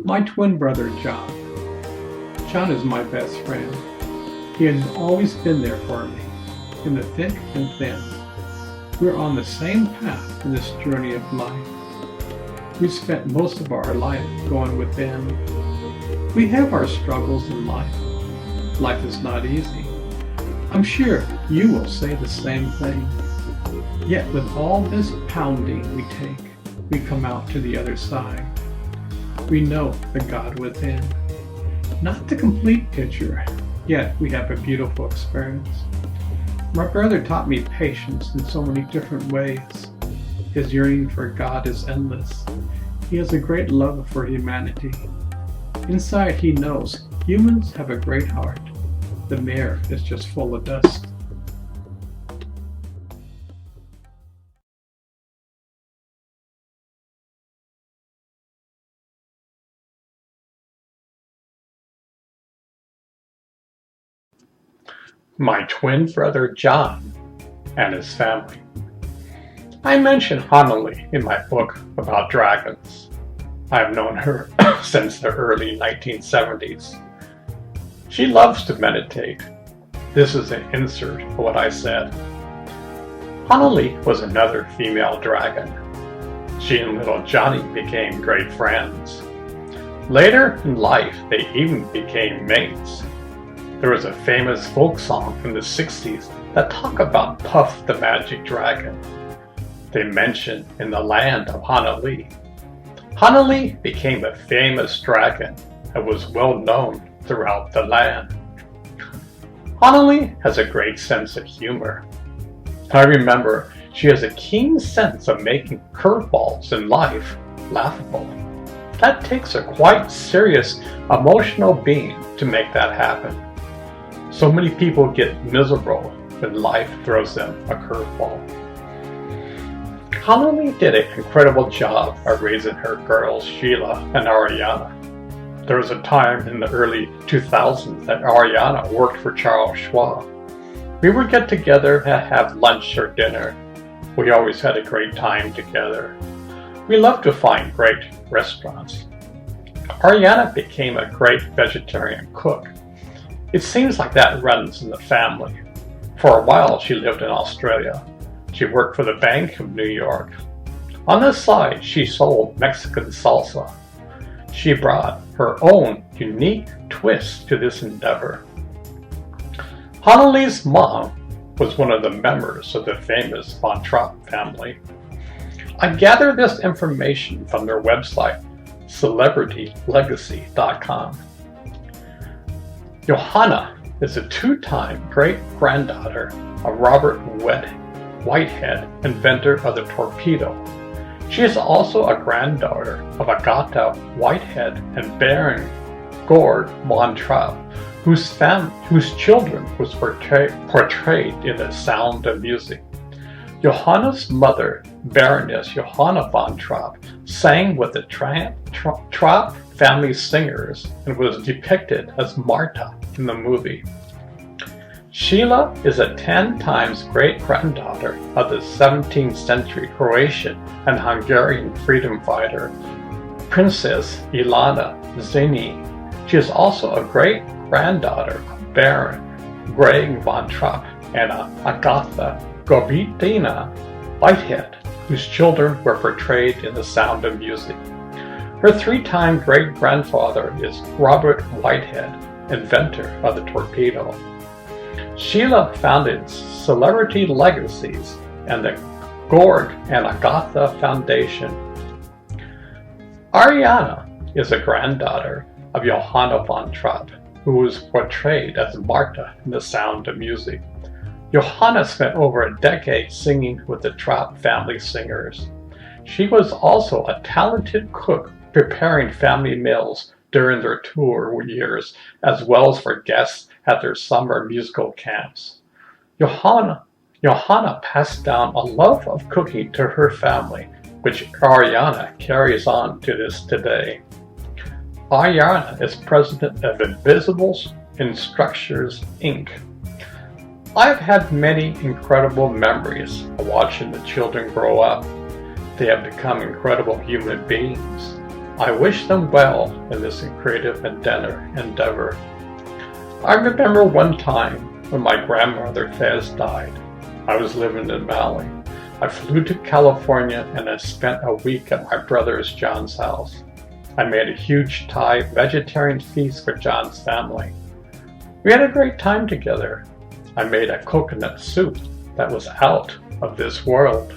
My twin brother, John. John is my best friend. He has always been there for me, in the thick and thin. We're on the same path in this journey of life. We've spent most of our life going within. We have our struggles in life. Life is not easy. I'm sure you will say the same thing. Yet with all this pounding we take, we come out to the other side. We know the God within. Not the complete picture, yet we have a beautiful experience. My brother taught me patience in so many different ways. His yearning for God is endless. He has a great love for humanity. Inside he knows humans have a great heart. The mirror is just full of dust. My twin brother John and his family. I mention Hanali in my book about dragons. I've known her since the early 1970s. She loves to meditate. This is an insert of what I said. Hanali was another female dragon. She and little Johnny became great friends. Later in life, they even became mates. There was a famous folk song from the 60s that talked about Puff the Magic Dragon. They mention in the land of Hanali. Hanali became a famous dragon and was well known throughout the land. Hanali has a great sense of humor. I remember she has a keen sense of making curveballs in life laughable. That takes a quite serious emotional being to make that happen. So many people get miserable when life throws them a curveball. Hanali did an incredible job of raising her girls Sheila and Ariana. There was a time in the early 2000s that Ariana worked for Charles Schwab. We would get together and have lunch or dinner. We always had a great time together. We loved to find great restaurants. Ariana became a great vegetarian cook. It seems like that runs in the family. For a while she lived in Australia. She worked for the Bank of New York. On the side, she sold Mexican salsa. She brought her own unique twist to this endeavor. Hanali's mom was one of the members of the famous Von Trapp family. I gathered this information from their website, celebritylegacy.com. Johanna is a two-time great-granddaughter of Robert Whitehead, inventor of the torpedo. She is also a granddaughter of Agatha Whitehead and Baron Gord von Trapp, whose children was portrayed in The Sound of Music. Johanna's mother, Baroness Johanna von Trapp, sang with the Trapp family singers and was depicted as Marta in the movie. Sheila is a 10 times great-granddaughter of the 17th century Croatian and Hungarian freedom fighter, Princess Ilana Zini. She is also a great-granddaughter of Baron Greg von Trapp and Agatha Gorbitina Whitehead, whose children were portrayed in The Sound of Music. Her three-time great-grandfather is Robert Whitehead, inventor of the torpedo. Sheila founded Celebrity Legacies and the Gord and Agatha Foundation. Ariana is a granddaughter of Johanna von Trapp, who was portrayed as Marta in The Sound of Music. Johanna spent over a decade singing with the Trapp family singers. She was also a talented cook, preparing family meals during their tour years, as well as for guests at their summer musical camps. Johanna passed down a love of cooking to her family, which Ariana carries on to this today. Ariana is president of Invisible in Structures, Inc. I've had many incredible memories of watching the children grow up. They have become incredible human beings. I wish them well in this creative endeavor. I remember one time when my grandmother Fez died. I was living in Maui. I flew to California and I spent a week at my brother's John's house. I made a huge Thai vegetarian feast for John's family. We had a great time together. I made a coconut soup that was out of this world.